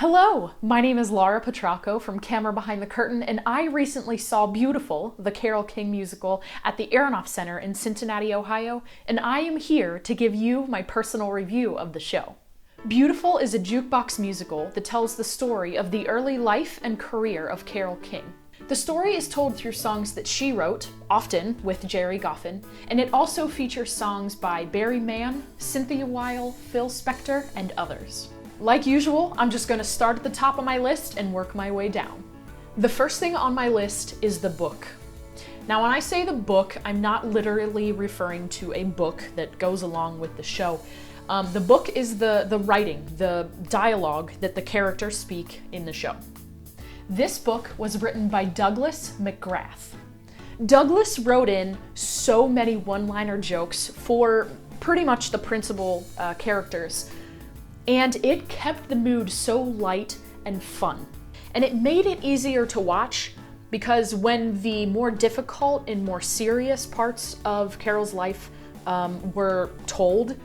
Hello, my name is Laura Petracco from Camera Behind the Curtain, and I recently saw Beautiful, the Carole King musical, at the Aronoff Center in Cincinnati, Ohio, and I am here to give you my personal review of the show. Beautiful is a jukebox musical that tells the story of the early life and career of Carole King. The story is told through songs that she wrote, often with Gerry Goffin, and it also features songs by Barry Mann, Cynthia Weil, Phil Spector, and others. Like usual, I'm just going to start at the top of my list and work my way down. The first thing on my list is the book. Now, when I say the book, I'm not literally referring to a book that goes along with the show. The book is the writing, the dialogue that the characters speak in the show. This book was written by Douglas McGrath. Douglas wrote in so many one-liner jokes for pretty much the principal characters, and it kept the mood so light and fun. And it made it easier to watch because when the more difficult and more serious parts of Carole's life were told,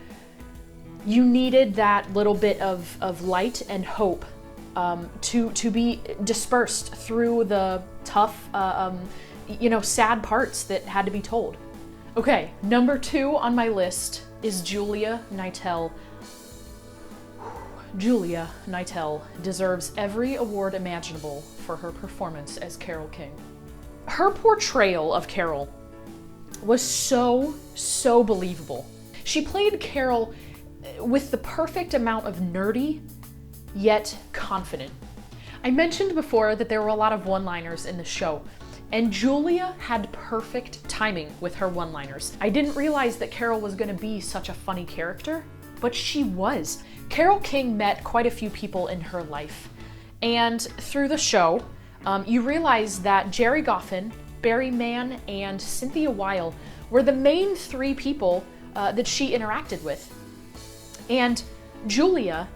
you needed that little bit of light and hope to be dispersed through the tough, sad parts that had to be told. Okay, number 2 on my list is Julia Knitel. Julia Knitel deserves every award imaginable for her performance as Carole King. Her portrayal of Carole was so believable. She played Carole with the perfect amount of nerdy, yet confident. I mentioned before that there were a lot of one-liners in the show, and Julia had perfect timing with her one-liners. I didn't realize that Carole was going to be such a funny character, but she was. Carole King met quite a few people in her life, and through the show, you realize that Gerry Goffin, Barry Mann, and Cynthia Weil were the main 3 people that she interacted with. And Julia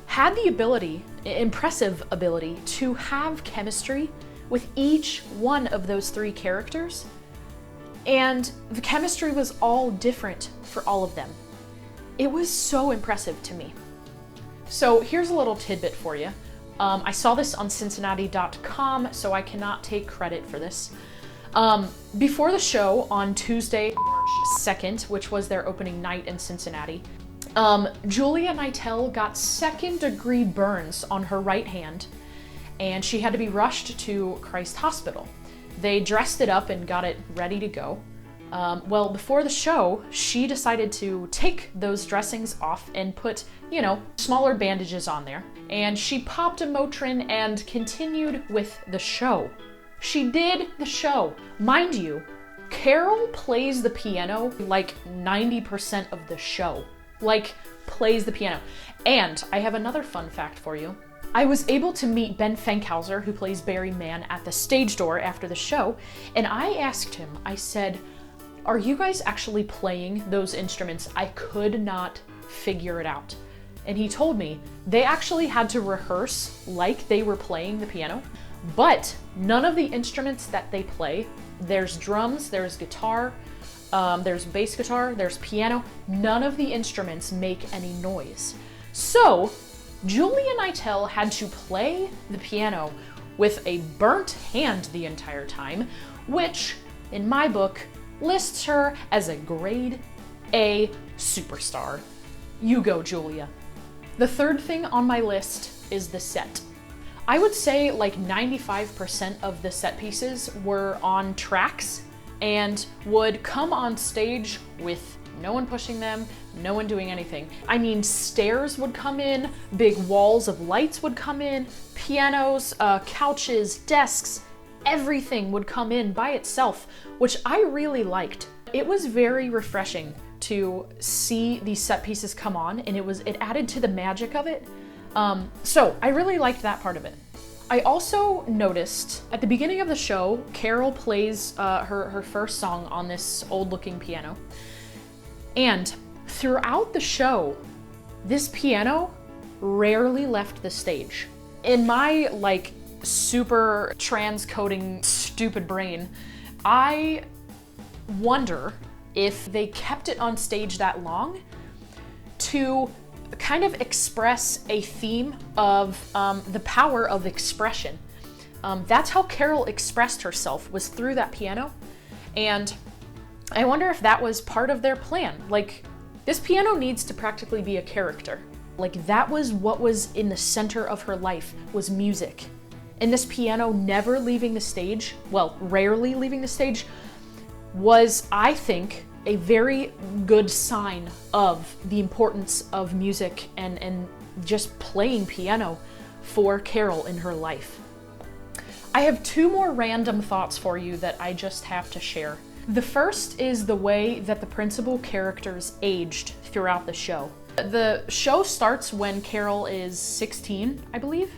had the impressive ability, to have chemistry with each one of those 3 characters, and the chemistry was all different for all of them. It was so impressive to me. So here's a little tidbit for you. I saw this on Cincinnati.com, so I cannot take credit for this. Before the show, on Tuesday, March 2nd, which was their opening night in Cincinnati, Julia Knitel got 2nd-degree burns on her right hand, and she had to be rushed to Christ Hospital. They dressed it up and got it ready to go. Well, before the show, she decided to take those dressings off and put, smaller bandages on there. And she popped a Motrin and continued with the show. She did the show. Mind you, Carole plays the piano like 90% of the show. Plays the piano. And I have another fun fact for you. I was able to meet Ben Fankhauser, who plays Barry Mann, at the stage door after the show, and I asked him, I said, "Are you guys actually playing those instruments? I could not figure it out." And he told me they actually had to rehearse like they were playing the piano, but none of the instruments that they play, there's drums, there's guitar, there's bass guitar, there's piano, none of the instruments make any noise. So Julia Knitel had to play the piano with a burnt hand the entire time, which, in my book, lists her as a grade A superstar. You go, Julia. The third thing on my list is the set. I would say like 95% of the set pieces were on tracks and would come on stage with no one pushing them, no one doing anything. I mean, stairs would come in, big walls of lights would come in, pianos, couches, desks, everything would come in by itself, which I really liked. It was very refreshing to see these set pieces come on, and it added to the magic of it. So I really liked that part of it. I also noticed at the beginning of the show, Carole plays her first song on this old-looking piano. And throughout the show, this piano rarely left the stage. In my super transcoding stupid brain, I wonder if they kept it on stage that long to kind of express a theme of the power of expression. That's how Carol expressed herself, was through that piano. And I wonder if that was part of their plan. Like, this piano needs to practically be a character. Like, that was what was in the center of her life, was music. And this piano never leaving the stage, well, rarely leaving the stage, was, I think, a very good sign of the importance of music and just playing piano for Carol in her life. I have two more random thoughts for you that I just have to share. The first is the way that the principal characters aged throughout the show. The show starts when Carol is 16, I believe,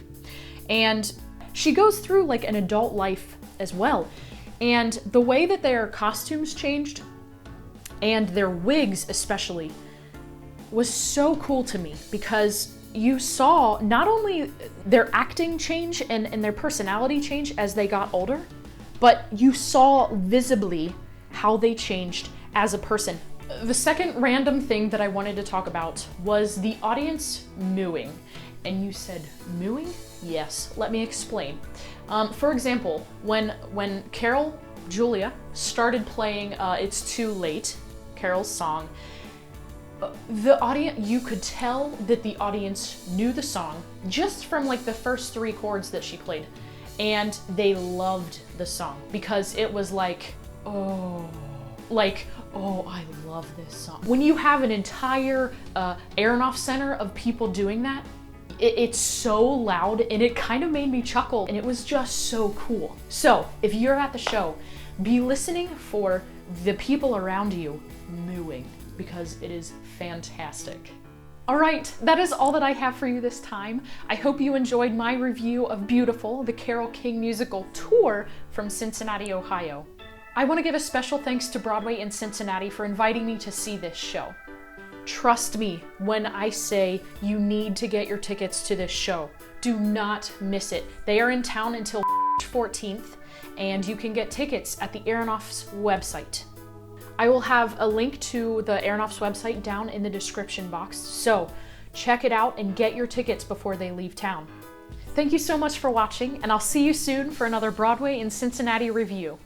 and she goes through like an adult life as well. And the way that their costumes changed, and their wigs especially, was so cool to me, because you saw not only their acting change and their personality change as they got older, but you saw visibly how they changed as a person. The second random thing that I wanted to talk about was the audience mooing. And you said, mooing? Yes, let me explain. For example, when Julia started playing It's Too Late, Carol's song, the audience, you could tell that the audience knew the song just from like the first 3 chords that she played. And they loved the song because it was like, oh, I love this song. When you have an entire Aronoff Center of people doing that, it's so loud, and it kind of made me chuckle, and it was just so cool. So if you're at the show, be listening for the people around you mooing, because it is fantastic. All right, that is all that I have for you this time. I hope you enjoyed my review of Beautiful, the Carole King musical tour from Cincinnati, Ohio. I want to give a special thanks to Broadway in Cincinnati for inviting me to see this show. Trust me when I say you need to get your tickets to this show. Do not miss it. They are in town until 14th, and you can get tickets at the Aronoff's website. I will have a link to the Aronoff's website down in the description box, so check it out and get your tickets before they leave town. Thank you so much for watching, and I'll see you soon for another Broadway in Cincinnati review.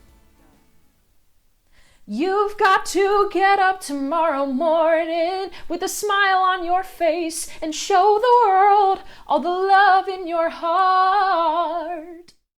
You've got to get up tomorrow morning with a smile on your face and show the world all the love in your heart.